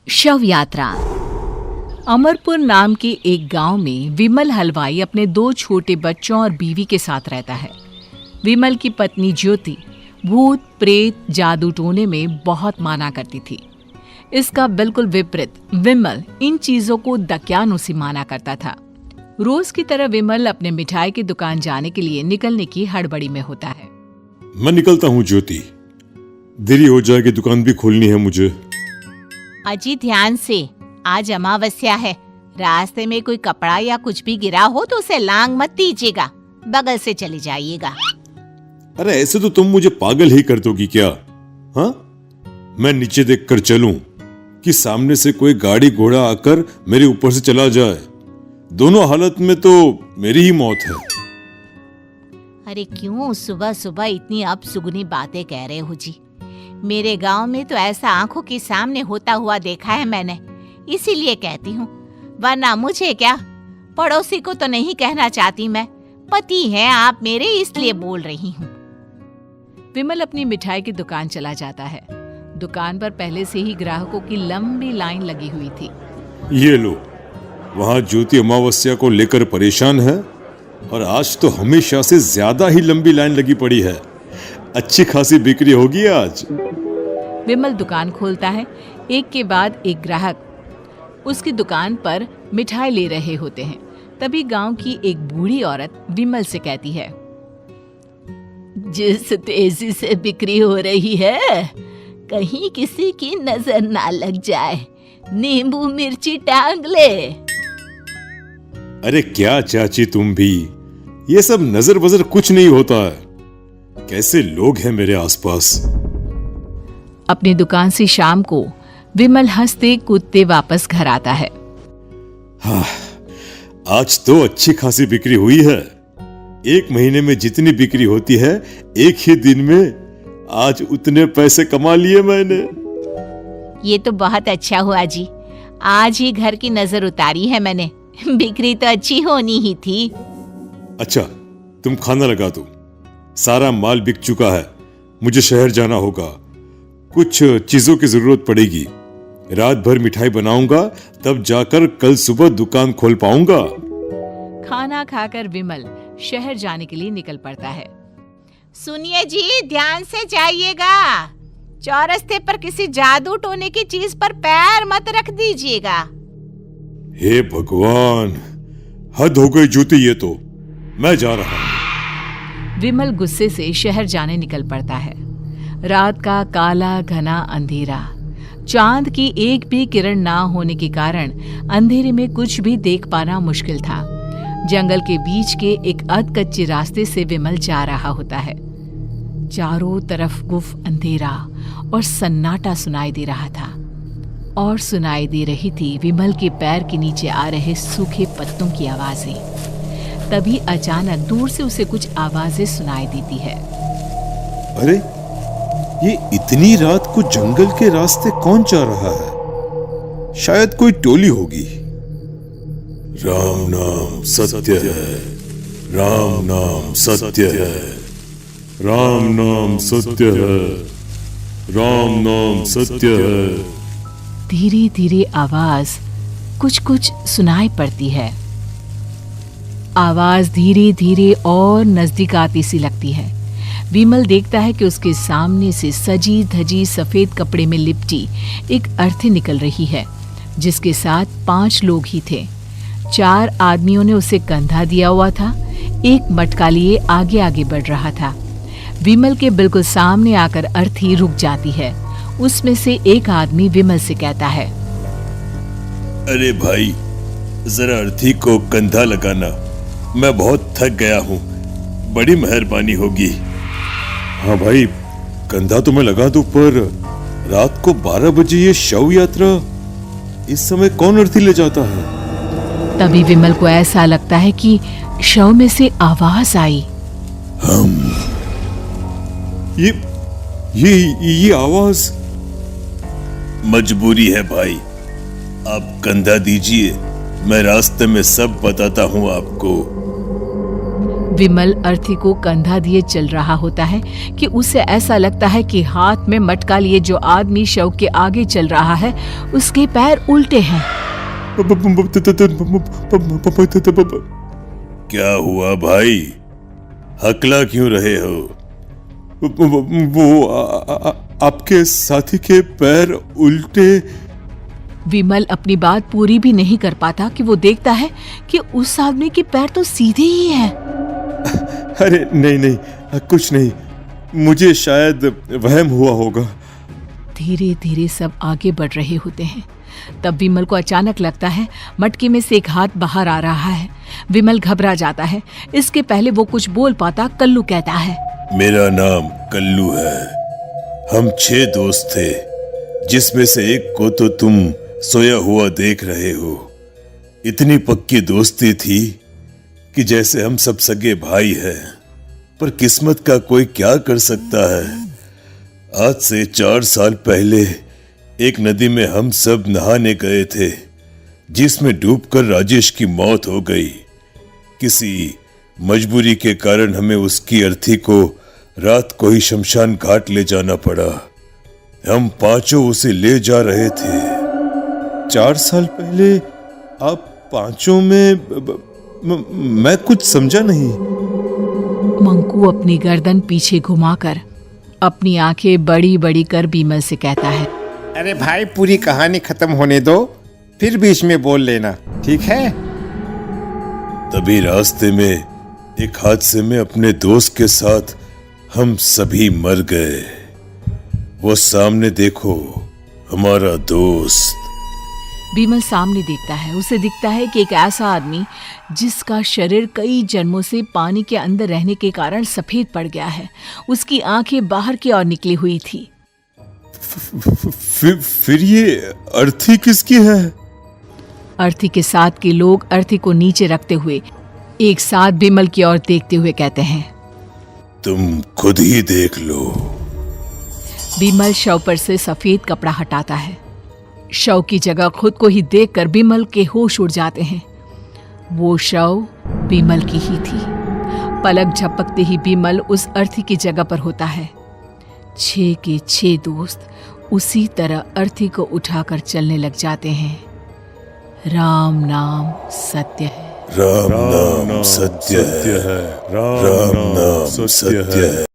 शव यात्रा। अमरपुर नाम के एक गांव में विमल हलवाई अपने 2 छोटे बच्चों और बीवी के साथ रहता है। विमल की पत्नी ज्योति भूत प्रेत जादू टोने में बहुत माना करती थी। इसका बिल्कुल विपरीत विमल इन चीजों को दक्यानुसी माना करता था। रोज की तरह विमल अपने मिठाई की दुकान जाने के लिए निकलने की हड़बड़ी में होता है। मैं निकलता हूँ ज्योति, देरी हो जाएगी, दुकान भी खोलनी है मुझे। अजी ध्यान से, आज अमावस्या है। रास्ते में कोई कपड़ा या कुछ भी गिरा हो तो उसे लांग मत दीजिएगा, बगल से चले जाइएगा। अरे ऐसे तो तुम मुझे पागल ही कर दोगी क्या? हाँ, मैं नीचे देखकर चलूं कि सामने से कोई गाड़ी घोड़ा आकर मेरे ऊपर से चला जाए? दोनों हालत में तो मेरी ही मौत है। अरे क्यों सुबह सुबह इतनी अपसुगनी बातें कह रहे हो जी? मेरे गांव में तो ऐसा आंखों के सामने होता हुआ देखा है मैंने, इसीलिए कहती हूँ, वरना मुझे क्या, पड़ोसी को तो नहीं कहना चाहती मैं। पति हैं आप मेरे, इसलिए बोल रही हूँ। विमल अपनी मिठाई की दुकान चला जाता है। दुकान पर पहले से ही ग्राहकों की लंबी लाइन लगी हुई थी। ये लो, वहाँ ज्योति अमावस्या को लेकर परेशान है और आज तो हमेशा से ज्यादा ही लंबी लाइन लगी पड़ी है। अच्छी खासी बिक्री होगी आज। विमल दुकान खोलता है। एक के बाद एक ग्राहक उसकी दुकान पर मिठाई ले रहे होते हैं। तभी गांव की एक बूढ़ी औरत विमल से कहती है, जिस तेजी से बिक्री हो रही है, कहीं किसी की नजर ना लग जाए, नींबू मिर्ची टांग ले। अरे क्या चाची तुम भी, ये सब नजर बजर कुछ नहीं होता है। कैसे लोग हैं मेरे आसपास। अपनी दुकान से शाम को विमल हंसते कूदते वापस घर आता है। हाँ, आज तो अच्छी खासी बिक्री हुई है। एक महीने में जितनी बिक्री होती है, एक ही दिन में आज उतने पैसे कमा लिए मैंने। ये तो बहुत अच्छा हुआ जी, आज ही घर की नजर उतारी है मैंने। बिक्री तो अच्छी होनी ही थी। अच्छा, तुम खाना लगा दो, सारा माल बिक चुका है। मुझे शहर जाना होगा, कुछ चीजों की जरूरत पड़ेगी। रात भर मिठाई बनाऊंगा, तब जाकर कल सुबह दुकान खोल पाऊंगा। खाना खाकर विमल शहर जाने के लिए निकल पड़ता है। सुनिए जी, ध्यान से जाइएगा। चौरस्ते पर किसी जादू टोने की चीज पर पैर मत रख दीजिएगा। हे भगवान, हद हो गई ज्योति, ये तो मैं जा रहा हूं। विमल गुस्से से शहर जाने निकल पड़ता है। रात का काला घना अंधेरा, चांद की एक भी किरण ना होने के कारण अंधेरे में कुछ भी देख पाना मुश्किल था। जंगल के बीच के एक अधकच्चे रास्ते से विमल जा रहा होता है। चारों तरफ गुफ अंधेरा और सन्नाटा सुनाई दे रहा था, और सुनाई दे रही थी विमल के पैर के नीचे आ रहे सूखे पत्तों की आवाजें। तभी अचानक दूर से उसे कुछ आवाजें सुनाई देती है। अरे, ये इतनी रात को जंगल के रास्ते कौन जा रहा है? शायद कोई टोली होगी। राम नाम सत्य है, राम नाम सत्य है, राम नाम सत्य है, राम नाम सत्य है। धीरे धीरे आवाज कुछ कुछ सुनाई पड़ती है। आवाज धीरे धीरे और नजदीक आती सी लगती है। विमल देखता है कि उसके सामने से सजी धजी सफेद कपड़े में लिपटी एक अर्थी निकल रही है, जिसके साथ 5 लोग ही थे। 4 आदमियों ने उसे कंधा दिया हुआ था। एक मटका लिए आगे आगे बढ़ रहा था। विमल के बिल्कुल सामने आकर अर्थी रुक जाती है। उसमें से एक आदमी विमल से कहता है, अरे भाई, जरा अर्थी को कंधा लगाना, मैं बहुत थक गया हूँ, बड़ी मेहरबानी होगी। हाँ भाई, कंधा तो मैं लगा दूं, पर रात को 12 बजे ये शव यात्रा, इस समय कौन अर्थी ले जाता है? तभी विमल को ऐसा लगता है कि शव में से आवाज आई, ये आवाज। मजबूरी है भाई, आप कंधा दीजिए, मैं रास्ते में सब बताता हूँ आपको। विमल अर्थी को कंधा दिए चल रहा होता है कि उसे ऐसा लगता है कि हाथ में मटका लिए जो आदमी शव के आगे चल रहा है उसके पैर उल्टे हैं। क्या हुआ भाई, हकला क्यों रहे हो? वो आपके साथी के पैर उल्टे। विमल अपनी बात पूरी भी नहीं कर पाता कि वो देखता है कि उस आदमी के पैर तो सीधे ही हैं। अरे नहीं, कुछ नहीं, मुझे शायद वहम हुआ होगा। धीरे धीरे सब आगे बढ़ रहे होते हैं। तब विमल को अचानक लगता है मटके में से एक हाथ बाहर आ रहा है। विमल घबरा जाता है। इसके पहले वो कुछ बोल पाता, कल्लू कहता है, मेरा नाम कल्लू है। हम 6 दोस्त थे, जिसमें से एक को तो तुम सोया हुआ देख रहे हो। इतनी पक्की दोस्ती थी कि जैसे हम सब सगे भाई हैं। पर किस्मत का कोई क्या कर सकता है। आज से 4 साल पहले एक नदी में हम सब नहाने गए थे, जिसमें डूबकर राजेश की मौत हो गई। किसी मजबूरी के कारण हमें उसकी अर्थी को रात को ही शमशान घाट ले जाना पड़ा। हम 5 उसे ले जा रहे थे। 4 साल पहले आप 5 में मैं कुछ समझा नहीं। मंकू अपनी गर्दन पीछे घुमाकर अपनी आंखें बड़ी बड़ी कर विमल से कहता है, अरे भाई, पूरी कहानी खत्म होने दो, फिर बीच में बोल लेना, ठीक है? तभी रास्ते में एक हादसे में अपने दोस्त के साथ हम सभी मर गए। वो सामने देखो, हमारा दोस्त। विमल सामने देखता है। उसे दिखता है कि एक ऐसा आदमी जिसका शरीर कई जन्मों से पानी के अंदर रहने के कारण सफेद पड़ गया है। उसकी आंखें बाहर की ओर निकली हुई थी। फिर ये अर्थी किसकी है? अर्थी के साथ के लोग अर्थी को नीचे रखते हुए एक साथ विमल की ओर देखते हुए कहते हैं, तुम खुद ही देख लो। विमल शव पर से सफेद कपड़ा हटाता है। शव की जगह खुद को ही देखकर विमल के होश उड़ जाते हैं। वो शव विमल की ही थी। पलक झपकते ही विमल उस अर्थी की जगह पर होता है। 6 के 6 दोस्त उसी तरह अर्थी को उठाकर चलने लग जाते हैं। राम नाम सत्य है। राम नाम सत्य है। राम नाम सत्य है।